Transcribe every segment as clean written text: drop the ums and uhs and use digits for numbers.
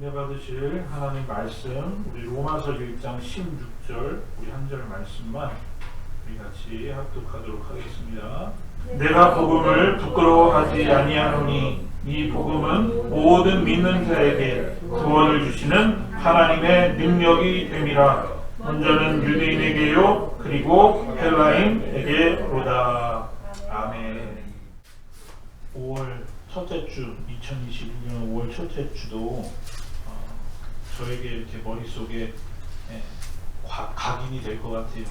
은혜 받으실 하나님 말씀, 우리 로마서 1장 16절 우리 한 절 말씀만 우리 같이 합독하도록 하겠습니다. 내가 복음을 부끄러워하지 아니하노니 이 복음은 모든 믿는 자에게 구원을 주시는 하나님의 능력이 됨이라. 먼저는 유대인에게요 그리고 헬라인에게로다. 아멘. 5월 첫째 주, 2022년 5월 첫째 주도 저에게 이렇게 머릿속에 각인이 될 것 같아요.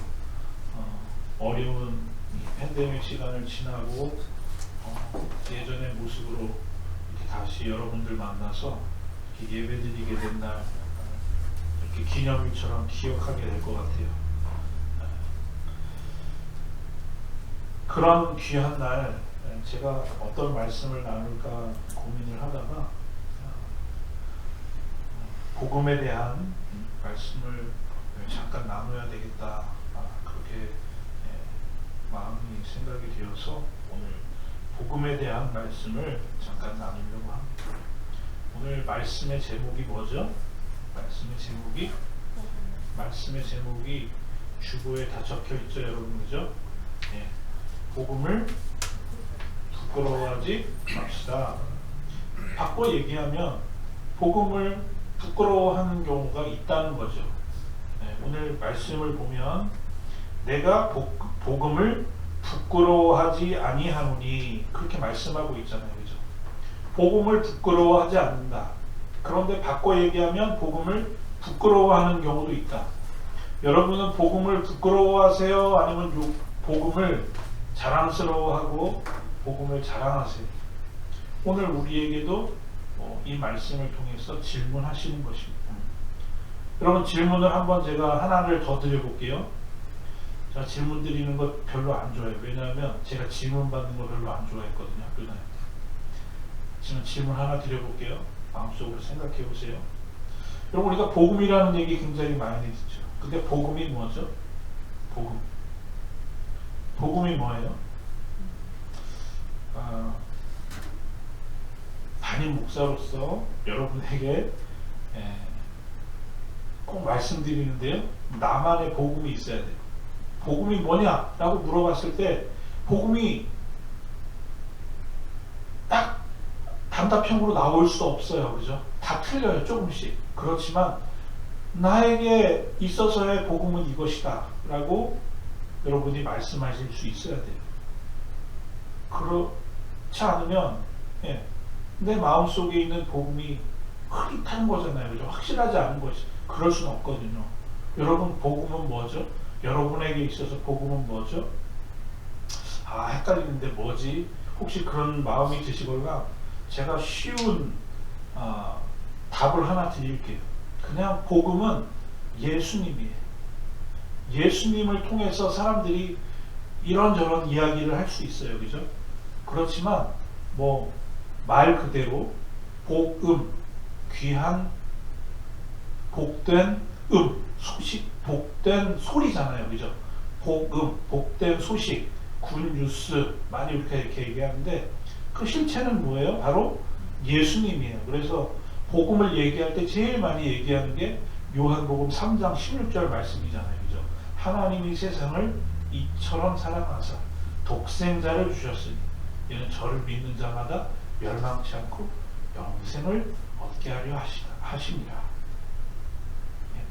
어려운 팬데믹 시간을 지나고 예전의 모습으로 이렇게 다시 여러분들 만나서 이렇게 예배드리게 된 날, 이렇게 기념일처럼 기억하게 될 것 같아요. 그런 귀한 날 제가 어떤 말씀을 나눌까 고민을 하다가 복음에 대한 말씀을 잠깐 나눠야 되겠다, 그렇게 마음이 생각이 되어서 오늘 복음에 대한 말씀을 잠깐 나누려고 합니다. 오늘 말씀의 제목이 뭐죠? 말씀의 제목이 주보에 다 적혀 있죠, 여러분, 그죠? 복음을 부끄러워하지 맙시다. 바꿔 얘기하면 복음을 부끄러워하는 경우가 있다는 거죠. 오늘 말씀을 보면 내가 복음을 부끄러워하지 아니하노니 그렇게 말씀하고 있잖아요, 그죠? 복음을 부끄러워하지 않는다. 그런데 바꿔 얘기하면 복음을 부끄러워하는 경우도 있다. 여러분은 복음을 부끄러워하세요? 아니면 복음을 자랑스러워하고 복음을 자랑하세요? 오늘 우리에게도 이 말씀을 통해서 질문하시는 것입니다. 여러분, 질문을 한번 제가 하나를 더 드려볼게요. 제가 질문 드리는 것 별로 안 좋아해요. 왜냐하면 제가 질문 받는 거 별로 안 좋아했거든요, 학교 다닐 때. 지금 질문 하나 드려볼게요. 마음속으로 생각해 보세요. 여러분, 우리가 복음이라는 얘기 굉장히 많이 듣죠. 근데 복음이 뭐죠? 복음이 뭐예요? 담임 목사로서 여러분에게 꼭 말씀드리는데요, 나만의 복음이 있어야 돼요. 복음이 뭐냐? 라고 물어봤을 때 복음이 딱 단답형으로 나올 수 없어요, 그죠? 다 틀려요, 조금씩. 그렇지만 나에게 있어서의 복음은 이것이다 라고 여러분이 말씀하실 수 있어야 돼요. 그렇지 않으면 내 마음속에 있는 복음이 흐릿한 거잖아요, 그죠? 확실하지 않은 것이. 그럴 수는 없거든요. 여러분, 복음은 뭐죠? 여러분에게 있어서 복음은 뭐죠? 헷갈리는데 뭐지? 혹시 그런 마음이 드시거나 제가 쉬운 답을 하나 드릴게요. 그냥 복음은 예수님이에요. 예수님을 통해서 사람들이 이런저런 이야기를 할 수 있어요, 그죠? 그렇지만 말 그대로 복음, 귀한, 복된 소식, 복된 소리잖아요, 그죠? 복음, 복된 소식, 굿뉴스 많이 이렇게 얘기하는데 그 실체는 뭐예요? 바로 예수님이에요. 그래서 복음을 얘기할 때 제일 많이 얘기하는 게 요한복음 3장 16절 말씀이잖아요, 그죠? 하나님이 세상을 이처럼 사랑하사 독생자를 주셨으니 이는 저를 믿는 자마다 멸망치 않고 영생을 얻게 하려 하십니다.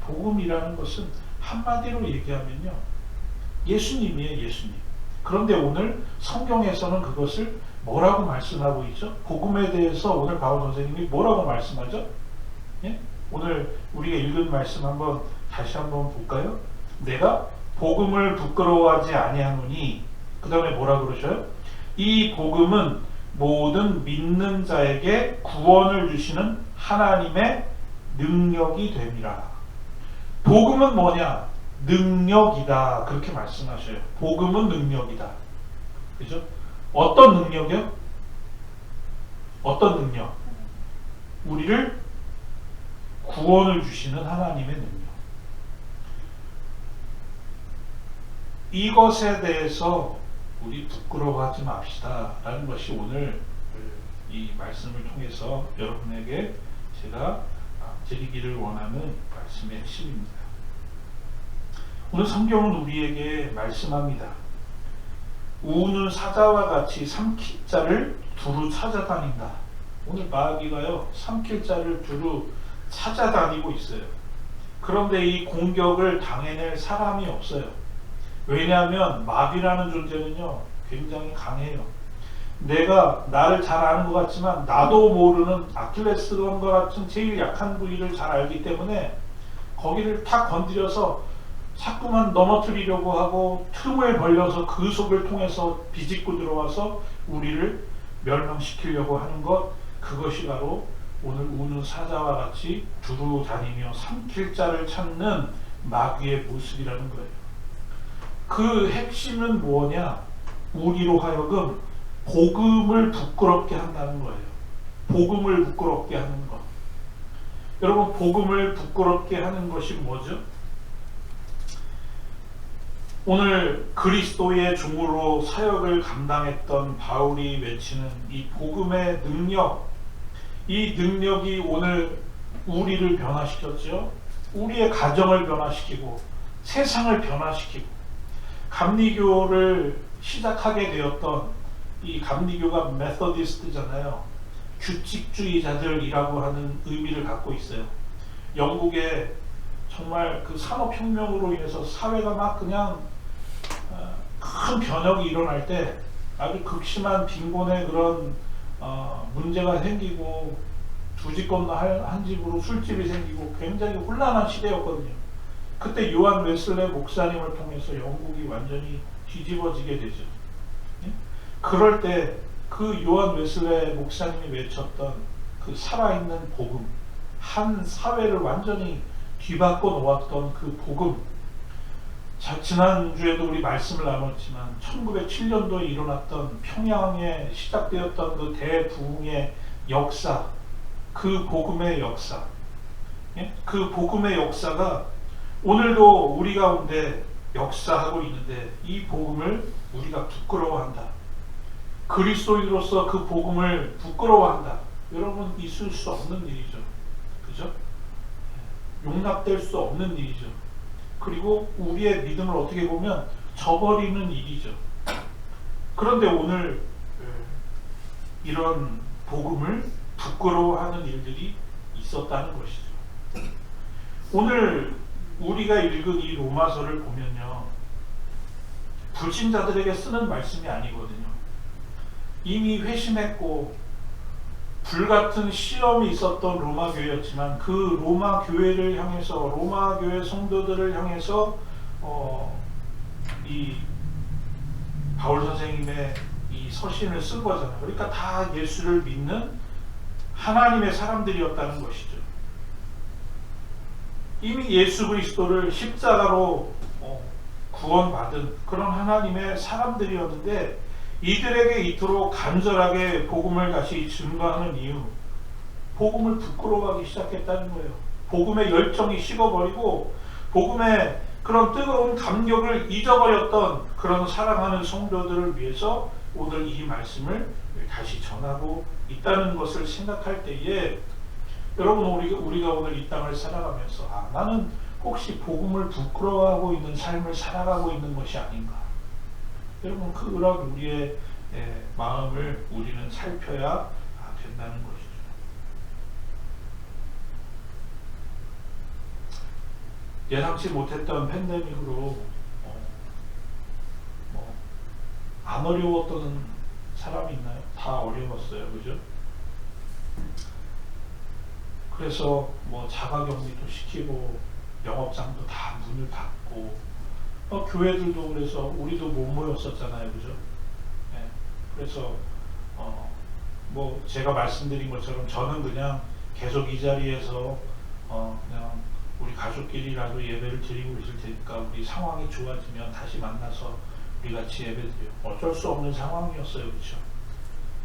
복음이라는 것은 한마디로 얘기하면요, 예수님이에요, 예수님. 그런데 오늘 성경에서는 그것을 뭐라고 말씀하고 있죠? 복음에 대해서 오늘 바울 선생님이 뭐라고 말씀하죠? 오늘 우리가 읽은 말씀 다시 한번 볼까요? 내가 복음을 부끄러워하지 아니하노니, 그 다음에 뭐라 그러셔요? 이 복음은 모든 믿는 자에게 구원을 주시는 하나님의 능력이 됨이라. 복음은 뭐냐? 능력이다. 그렇게 말씀하셔요. 복음은 능력이다. 그죠? 어떤 능력이요? 어떤 능력? 우리를 구원을 주시는 하나님의 능력. 이것에 대해서 우리 부끄러워하지 맙시다 라는 것이 오늘 이 말씀을 통해서 여러분에게 제가 드리기를 원하는 말씀의 핵심입니다. 오늘 성경은 우리에게 말씀합니다. 우는 사자와 같이 삼킬 자를 두루 찾아다닌다. 오늘 마귀가요, 삼킬 자를 두루 찾아다니고 있어요. 그런데 이 공격을 당해낼 사람이 없어요. 왜냐하면 마귀라는 존재는요, 굉장히 강해요. 내가 나를 잘 아는 것 같지만 나도 모르는 아킬레스건과 같은 제일 약한 부위를 잘 알기 때문에 거기를 탁 건드려서 자꾸만 넘어뜨리려고 하고 틈을 벌려서 그 속을 통해서 비집고 들어와서 우리를 멸망시키려고 하는 것, 그것이 바로 오늘 우는 사자와 같이 두루 다니며 삼킬 자를 찾는 마귀의 모습이라는 거예요. 그 핵심은 뭐냐? 우리로 하여금 복음을 부끄럽게 한다는 거예요. 복음을 부끄럽게 하는 것. 여러분, 복음을 부끄럽게 하는 것이 뭐죠? 오늘 그리스도의 종으로 사역을 감당했던 바울이 외치는 이 복음의 능력, 이 능력이 오늘 우리를 변화시켰죠. 우리의 가정을 변화시키고 세상을 변화시키고, 감리교를 시작하게 되었던 이 감리교가 메서디스트잖아요. 규칙주의자들이라고 하는 의미를 갖고 있어요. 영국에 정말 그 산업혁명으로 인해서 사회가 막 그냥 큰 변혁이 일어날 때 아주 극심한 빈곤의 그런 문제가 생기고, 두 집 건너 한 집으로 술집이 생기고 굉장히 혼란한 시대였거든요. 그때 요한 웨슬레 목사님을 통해서 영국이 완전히 뒤집어지게 되죠. 그럴 때 그 요한 웨슬레 목사님이 외쳤던 그 살아있는 복음, 한 사회를 완전히 뒤바꿔 놓았던 그 복음, 지난주에도 우리 말씀을 나눴지만 1907년도에 일어났던 평양에 시작되었던 그 대부흥의 역사, 그 복음의 역사, 그 복음의 역사가 오늘도 우리 가운데 역사하고 있는데, 이 복음을 우리가 부끄러워한다. 그리스도인으로서 그 복음을 부끄러워한다. 여러분, 있을 수 없는 일이죠. 그죠? 용납될 수 없는 일이죠. 그리고 우리의 믿음을 어떻게 보면 저버리는 일이죠. 그런데 오늘 이런 복음을 부끄러워하는 일들이 있었다는 것이죠. 오늘 우리가 읽은 이 로마서를 보면요, 불신자들에게 쓰는 말씀이 아니거든요. 이미 회심했고 불같은 시험이 있었던 로마 교회였지만, 그 로마 교회를 향해서, 로마 교회 성도들을 향해서 이 바울 선생님의 이 서신을 쓴 거잖아요. 그러니까 다 예수를 믿는 하나님의 사람들이었다는 것이죠. 이미 예수 그리스도를 십자가로 구원받은 그런 하나님의 사람들이었는데, 이들에게 이토록 간절하게 복음을 다시 증거하는 이유, 복음을 부끄러워하기 시작했다는 거예요. 복음의 열정이 식어버리고 복음의 그런 뜨거운 감격을 잊어버렸던 그런 사랑하는 성도들을 위해서 오늘 이 말씀을 다시 전하고 있다는 것을 생각할 때에, 여러분, 우리가 오늘 이 땅을 살아가면서 나는 혹시 복음을 부끄러워하고 있는 삶을 살아가고 있는 것이 아닌가. 여러분, 그런 우리의 마음을 우리는 살펴야 된다는 것이죠. 예상치 못했던 팬데믹으로 안 어려웠던 사람이 있나요? 다 어려웠어요. 그죠? 그래서 자가격리도 시키고 영업장도 다 문을 닫고, 교회들도 그래서 우리도 못 모였었잖아요. 그죠? 네. 그래서 제가 말씀드린 것처럼 저는 그냥 계속 이 자리에서 그냥 우리 가족끼리라도 예배를 드리고 있을 테니까 우리 상황이 좋아지면 다시 만나서 우리 같이 예배드려요. 어쩔 수 없는 상황이었어요. 그렇죠?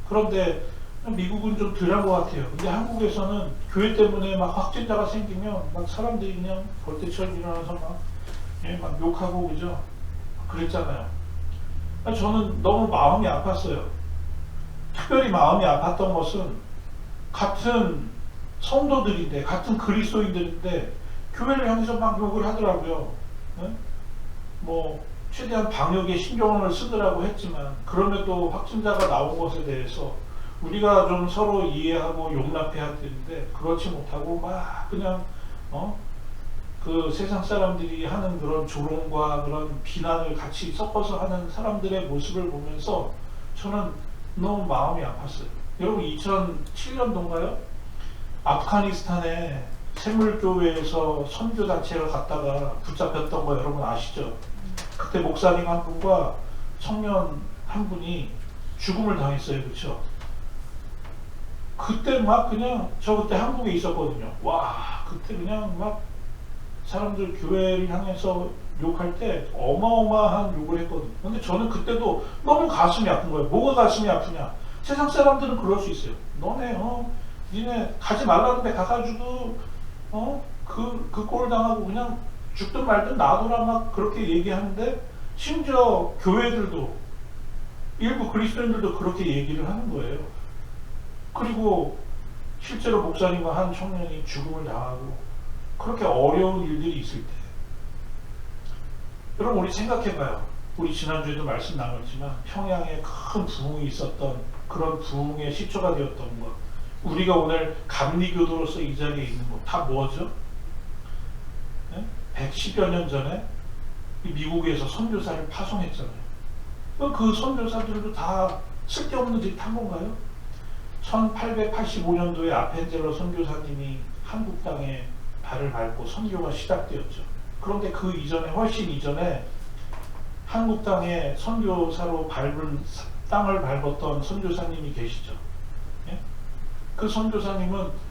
그런데 미국은 좀 덜한 것 같아요. 근데 한국에서는 교회 때문에 막 확진자가 생기면 막 사람들이 그냥 벌떼처럼 일어나서 막 욕하고, 그죠? 그랬잖아요. 저는 너무 마음이 아팠어요. 특별히 마음이 아팠던 것은 같은 성도들인데, 같은 그리스도인들인데 교회를 향해서 막 욕을 하더라고요. 네? 뭐 최대한 방역에 신경을 쓰더라고 했지만, 그럼에도 확진자가 나온 것에 대해서 우리가 좀 서로 이해하고 용납해야 되는데 그렇지 못하고 막 그냥 그 세상 사람들이 하는 그런 조롱과 그런 비난을 같이 섞어서 하는 사람들의 모습을 보면서 저는 너무 마음이 아팠어요. 여러분, 2007년도인가요? 아프가니스탄에 샘물교회에서 선교 단체를 갔다가 붙잡혔던 거 여러분 아시죠? 그때 목사님 한 분과 청년 한 분이 죽음을 당했어요. 그렇죠? 그때 막 그냥, 저 그때 한국에 있었거든요. 와, 그때 그냥 막 사람들 교회를 향해서 욕할 때 어마어마한 욕을 했거든요. 근데 저는 그때도 너무 가슴이 아픈 거예요. 뭐가 가슴이 아프냐? 세상 사람들은 그럴 수 있어요. 너네 니네 가지 말라는데 가가지고 그 꼴 당하고 그냥 죽든 말든 놔둬라 막 그렇게 얘기하는데, 심지어 교회들도, 일부 그리스도인들도 그렇게 얘기를 하는 거예요. 그리고 실제로 목사님과 한 청년이 죽음을 당하고 그렇게 어려운 일들이 있을 때, 여러분 우리 생각해봐요. 우리 지난주에도 말씀 나눴지만 평양에 큰 부흥이 있었던, 그런 부흥의 시초가 되었던 것, 우리가 오늘 감리교도로서 이 자리에 있는 것 다 뭐죠? 110여 년 전에 미국에서 선교사를 파송했잖아요. 그 선교사들도 다 쓸데없는 짓 한 건가요? 1885년도에 아펜젤러 선교사님이 한국 땅에 발을 밟고 선교가 시작되었죠. 그런데 그 이전에, 훨씬 이전에 한국 땅에 선교사로 땅을 밟았던 선교사님이 계시죠. 예? 그 선교사님은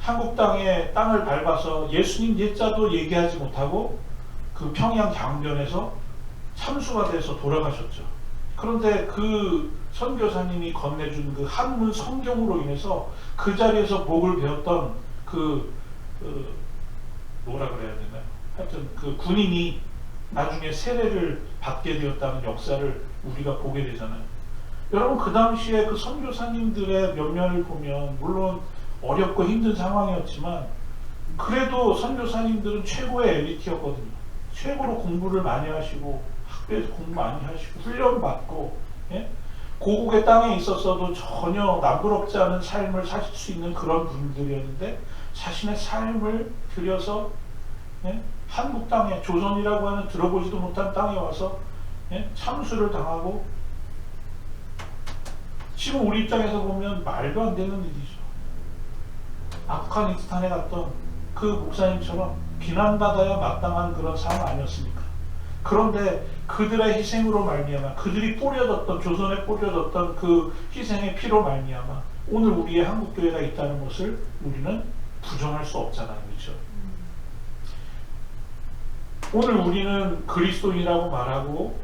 한국 땅에 땅을 밟아서 예수님 예자도 얘기하지 못하고 그 평양 강변에서 참수가 돼서 돌아가셨죠. 그런데 그 선교사님이 건네준 그 한문 성경으로 인해서 그 자리에서 복을 배웠던 뭐라 그래야 되나요? 하여튼 그 군인이 나중에 세례를 받게 되었다는 역사를 우리가 보게 되잖아요. 여러분, 그 당시에 그 선교사님들의 면면을 보면 물론 어렵고 힘든 상황이었지만 그래도 선교사님들은 최고의 엘리트였거든요. 최고로 공부를 많이 하시고 학교에서 공부 많이 하시고 훈련 받고, 예? 고국의 땅에 있었어도 전혀 남부럽지 않은 삶을 사실 수 있는 그런 분들이었는데, 자신의 삶을 들여서 한국 땅에, 조선이라고 하는 들어보지도 못한 땅에 와서 참수를 당하고, 지금 우리 입장에서 보면 말도 안 되는 일이죠. 아프가니스탄에 갔던 그 목사님처럼 비난받아야 마땅한 그런 상황 아니었습니까? 그런데 그들의 희생으로 말미암아, 그들이 뿌려졌던, 조선에 뿌려졌던 그 희생의 피로 말미암아 오늘 우리의 한국교회가 있다는 것을 우리는 부정할 수 없잖아요. 그렇죠? 오늘 우리는 그리스도인이라고 말하고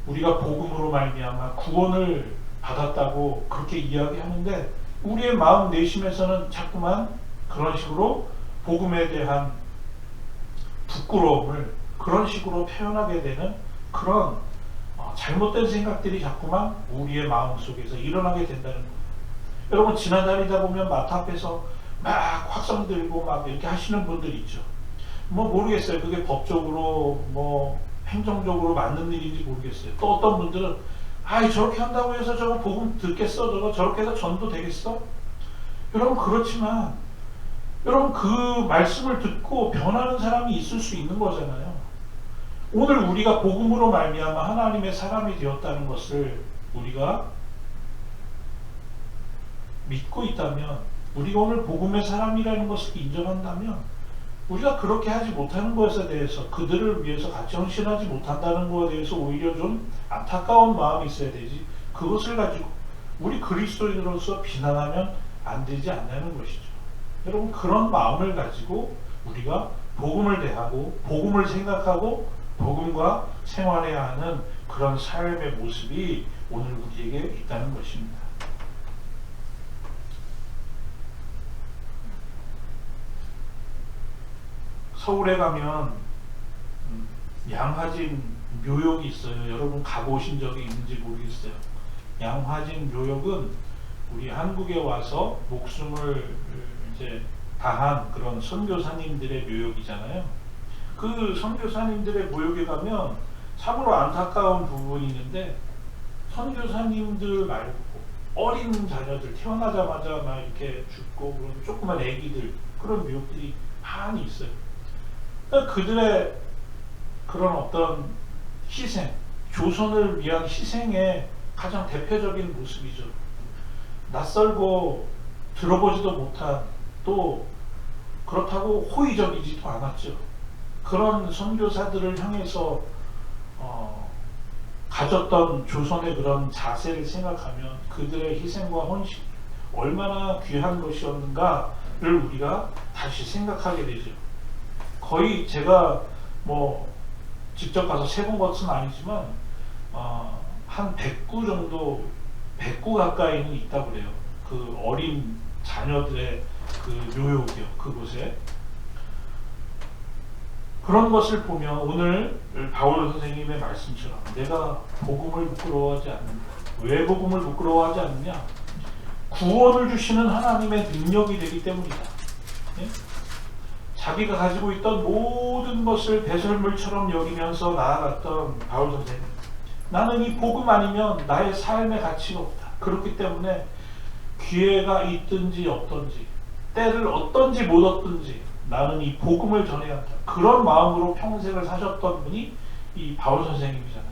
우리가 복음으로 말미암아 구원을 받았다고 그렇게 이야기하는데, 우리의 마음 내심에서는 자꾸만 그런 식으로 복음에 대한 부끄러움을 그런 식으로 표현하게 되는 그런 잘못된 생각들이 자꾸만 우리의 마음속에서 일어나게 된다는 거예요. 여러분, 지나다니다 보면 마트 앞에서 막 확성 들고 막 이렇게 하시는 분들이 있죠. 뭐 모르겠어요. 그게 법적으로 뭐 행정적으로 맞는 일인지 모르겠어요. 또 어떤 분들은 아이, 저렇게 한다고 해서 저거 복음 듣겠어? 저렇게 해서 전도 되겠어? 여러분, 그렇지만 여러분, 그 말씀을 듣고 변하는 사람이 있을 수 있는 거잖아요. 오늘 우리가 복음으로 말미암아 하나님의 사람이 되었다는 것을 우리가 믿고 있다면, 우리가 오늘 복음의 사람이라는 것을 인정한다면, 우리가 그렇게 하지 못하는 것에 대해서, 그들을 위해서 같이 헌신하지 못한다는 것에 대해서 오히려 좀 안타까운 마음이 있어야 되지, 그것을 가지고 우리 그리스도인으로서 비난하면 안 되지 않냐는 것이죠. 여러분, 그런 마음을 가지고 우리가 복음을 대하고 복음을 생각하고 복음과 생활해야 하는 그런 삶의 모습이 오늘 우리에게 있다는 것입니다. 서울에 가면 양화진 묘역이 있어요. 여러분 가보신 적이 있는지 모르겠어요. 양화진 묘역은 우리 한국에 와서 목숨을 이제 다한 그런 선교사님들의 묘역이잖아요. 그 선교사님들의 묘역에 가면 참으로 안타까운 부분이 있는데, 선교사님들 말고 어린 자녀들 태어나자마자 막 이렇게 죽고 그런 조그만 애기들, 그런 묘역들이 많이 있어요. 그러니까 그들의 그런 어떤 희생, 조선을 위한 희생의 가장 대표적인 모습이죠. 낯설고 들어보지도 못한, 또 그렇다고 호의적이지도 않았죠. 그런 선교사들을 향해서 가졌던 조선의 그런 자세를 생각하면 그들의 희생과 헌신 얼마나 귀한 것이었는가를 우리가 다시 생각하게 되죠. 거의 제가 뭐 직접 가서 세본 것은 아니지만 한 100구 정도, 100구 가까이는 있다고 그래요. 그 어린 자녀들의 그 묘역이요, 그곳에. 그런 것을 보면 오늘 바울 선생님의 말씀처럼 내가 복음을 부끄러워하지 않는다. 왜 복음을 부끄러워하지 않느냐? 구원을 주시는 하나님의 능력이 되기 때문이다. 예? 자기가 가지고 있던 모든 것을 배설물처럼 여기면서 나아갔던 바울 선생님. 나는 이 복음 아니면 나의 삶의 가치가 없다. 그렇기 때문에 기회가 있든지 없든지, 때를 얻든지 못 얻든지 나는 이 복음을 전해야 한다. 그런 마음으로 평생을 사셨던 분이 이 바울 선생님이잖아요.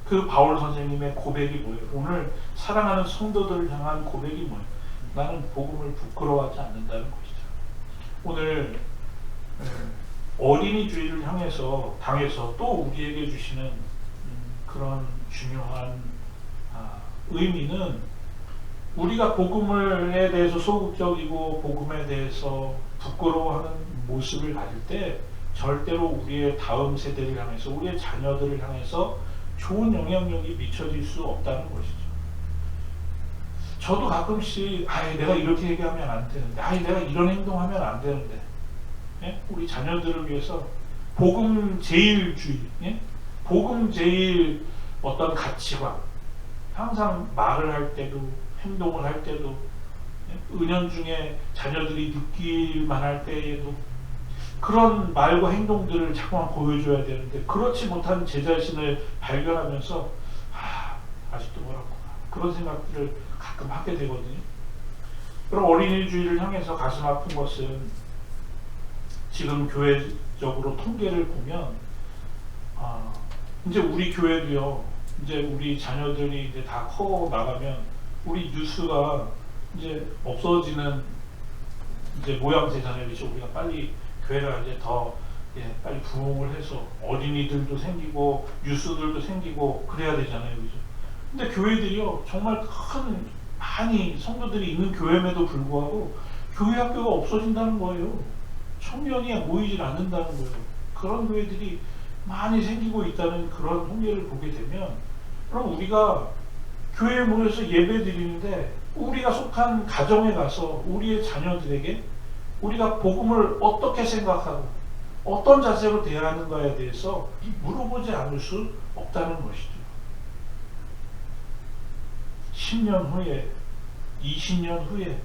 그 바울 선생님의 고백이 뭐예요? 오늘 사랑하는 성도들을 향한 고백이 뭐예요? 나는 복음을 부끄러워하지 않는다는 것이죠. 오늘 어린이 주일을 당해서 또 우리에게 주시는 그런 중요한 의미는, 우리가 복음에 대해서 소극적이고 복음에 대해서 부끄러워하는 모습을 가질 때 절대로 우리의 다음 세대를 향해서, 우리의 자녀들을 향해서 좋은 영향력이 미쳐질 수 없다는 것이죠. 저도 가끔씩 내가 이렇게 얘기하면 안 되는데, 내가 이런 행동하면 안 되는데, 예? 우리 자녀들을 위해서 복음 제일주의, 예? 복음 제일 어떤 가치관, 항상 말을 할 때도 행동을 할 때도, 은연중에 자녀들이 느낄만 할 때에도 그런 말과 행동들을 자꾸만 보여줘야 되는데, 그렇지 못한 제 자신을 발견하면서 아직도 뭐라구나, 그런 생각들을 가끔 하게 되거든요. 그럼 어린이 주일을 향해서 가슴 아픈 것은, 지금 교회적으로 통계를 보면 이제 우리 교회도요, 이제 우리 자녀들이 이제 다 커 나가면 우리 뉴스가 이제 없어지는 이제 모양새잖아요. 그래서 우리가 빨리 교회가 이제 더 빨리 부흥을 해서 어린이들도 생기고 뉴스들도 생기고 그래야 되잖아요. 그죠? 근데 교회들이요, 정말 많이 성도들이 있는 교회임에도 불구하고 교회 학교가 없어진다는 거예요. 청년이 모이질 않는다는 거예요. 그런 교회들이 많이 생기고 있다는 그런 통계를 보게 되면, 그럼 우리가 교회에 모여서 예배 드리는데 우리가 속한 가정에 가서 우리의 자녀들에게 우리가 복음을 어떻게 생각하고 어떤 자세로 대하는가에 대해서 물어보지 않을 수 없다는 것이죠. 10년 후에, 20년 후에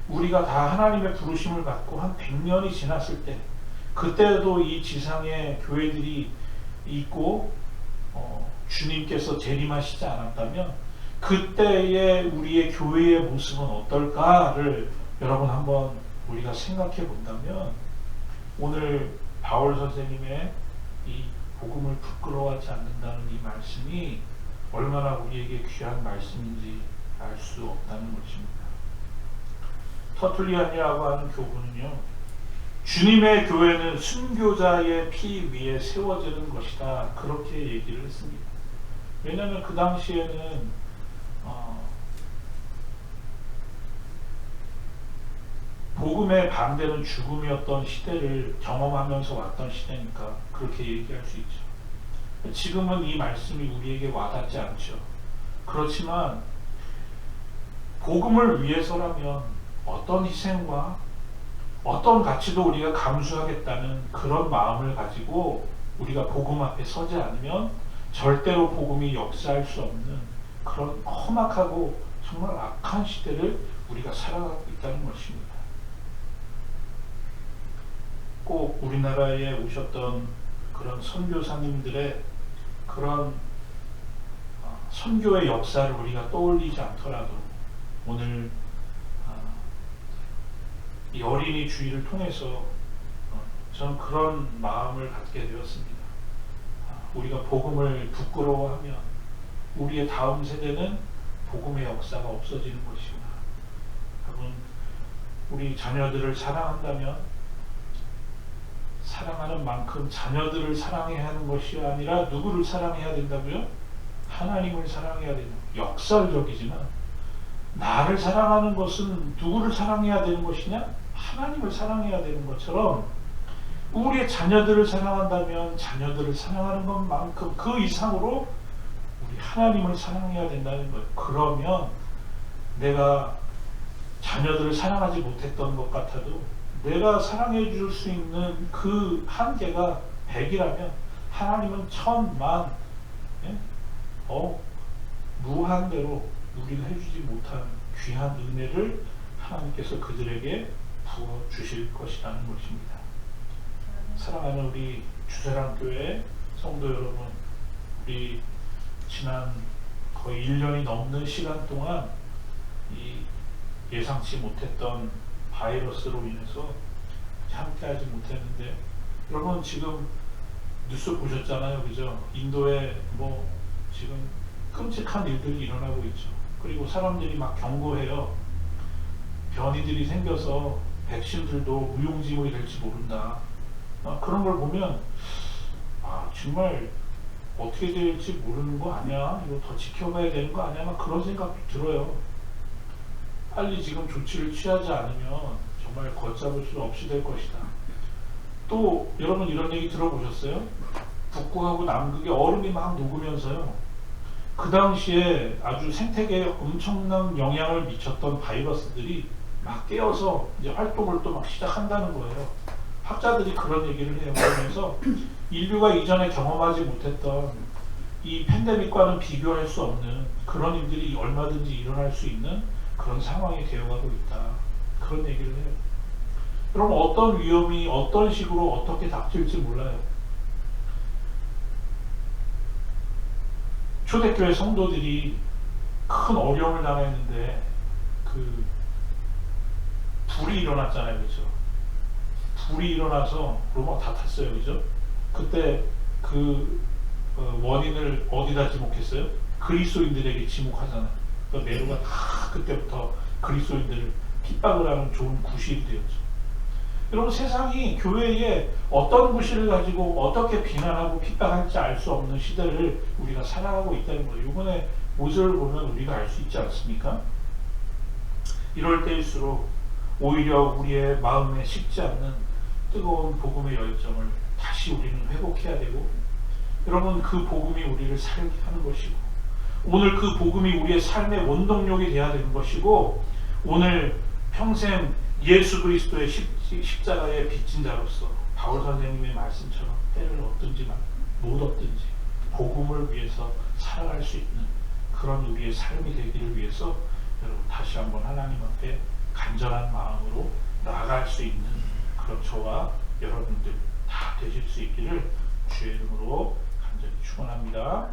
우리가 다 하나님의 부르심을 받고 한 100년이 지났을 때, 그때도 이 지상에 교회들이 있고 주님께서 재림하시지 않았다면 그때의 우리의 교회의 모습은 어떨까를 여러분 한번 우리가 생각해 본다면, 오늘 바울 선생님의 이 복음을 부끄러워하지 않는다는 이 말씀이 얼마나 우리에게 귀한 말씀인지 알 수 없다는 것입니다. 터툴리안이라고 하는 교부는요, 주님의 교회는 순교자의 피 위에 세워지는 것이다, 그렇게 얘기를 했습니다. 왜냐하면 그 당시에는 복음의 반대는 죽음이었던 시대를 경험하면서 왔던 시대니까 그렇게 얘기할 수 있죠. 지금은 이 말씀이 우리에게 와닿지 않죠. 그렇지만 복음을 위해서라면 어떤 희생과 어떤 가치도 우리가 감수하겠다는 그런 마음을 가지고 우리가 복음 앞에 서지 않으면 절대로 복음이 역사할 수 없는 그런 험악하고 정말 악한 시대를 우리가 살아가고 있다는 것입니다. 꼭 우리나라에 오셨던 그런 선교사님들의 그런 선교의 역사를 우리가 떠올리지 않더라도 오늘 이 어린이 주일을 통해서 저는 그런 마음을 갖게 되었습니다. 우리가 복음을 부끄러워하면 우리의 다음 세대는 복음의 역사가 없어지는 것이구나. 여러분, 우리 자녀들을 사랑한다면 사랑하는 만큼 자녀들을 사랑해야 하는 것이 아니라 누구를 사랑해야 된다고요? 하나님을 사랑해야 된다. 역설적이지만 나를 사랑하는 것은 누구를 사랑해야 되는 것이냐? 하나님을 사랑해야 되는 것처럼 우리의 자녀들을 사랑한다면 자녀들을 사랑하는 것만큼 그 이상으로 우리 하나님을 사랑해야 된다는 거예요. 그러면 내가 자녀들을 사랑하지 못했던 것 같아도 내가 사랑해 줄 수 있는 그 한계가 100이라면 하나님은 1000만 무한대로 우리가 해주지 못한 귀한 은혜를 하나님께서 그들에게 부어주실 것이라는 것입니다. 사랑하는 우리 주사랑교회 성도 여러분, 우리 지난 거의 1년이 넘는 시간 동안 이 예상치 못했던 바이러스로 인해서 함께하지 못했는데, 여러분 지금 뉴스 보셨잖아요, 그죠? 인도에 뭐 지금 끔찍한 일들이 일어나고 있죠. 그리고 사람들이 막 경고해요. 변이들이 생겨서 백신들도 무용지물이 될지 모른다. 그런 걸 보면 정말 어떻게 될지 모르는 거 아니야? 이거 더 지켜봐야 되는 거 아니야? 그런 생각도 들어요. 빨리 지금 조치를 취하지 않으면 정말 걷잡을 수 없이 될 것이다. 또 여러분 이런 얘기 들어보셨어요? 북극하고 남극에 얼음이 막 녹으면서요, 그 당시에 아주 생태계에 엄청난 영향을 미쳤던 바이러스들이 막 깨어서 이제 활동을 또 막 시작한다는 거예요. 학자들이 그런 얘기를 해요. 그러면서 인류가 이전에 경험하지 못했던 이 팬데믹과는 비교할 수 없는 그런 일들이 얼마든지 일어날 수 있는 그런 상황이 되어가고 있다. 그런 얘기를 해요. 여러분, 어떤 위험이 어떤 식으로 어떻게 닥칠지 몰라요. 초대교회 성도들이 큰 어려움을 당했는데 그 불이 일어났잖아요, 그렇죠? 불이 일어나서 로마 다 탔어요, 그죠? 그때 그 원인을 어디다 지목했어요? 그리스도인들에게 지목하잖아요. 그러니까 네로가 다 그때부터 그리스도인들을 핍박을 하는 좋은 구실이 되었죠. 여러분, 세상이 교회에 어떤 구실을 가지고 어떻게 비난하고 핍박할지 알 수 없는 시대를 우리가 살아가고 있다는 거예요. 이번에 모세를 보면 우리가 알 수 있지 않습니까? 이럴 때일수록 오히려 우리의 마음에 식지 않는 뜨거운 복음의 열정을 다시 우리는 회복해야 되고, 여러분, 그 복음이 우리를 살게 하는 것이고, 오늘 그 복음이 우리의 삶의 원동력이 되어야 되는 것이고, 오늘 평생 예수 그리스도의 십자가에 빚진 자로서 바울 선생님의 말씀처럼 때를 얻든지 못 얻든지 복음을 위해서 살아갈 수 있는 그런 우리의 삶이 되기를 위해서 여러분 다시 한번 하나님 앞에 간절한 마음으로 나아갈 수 있는 그런 저와 여러분들 다 되실 수 있기를 주의 이름으로 간절히 축원합니다.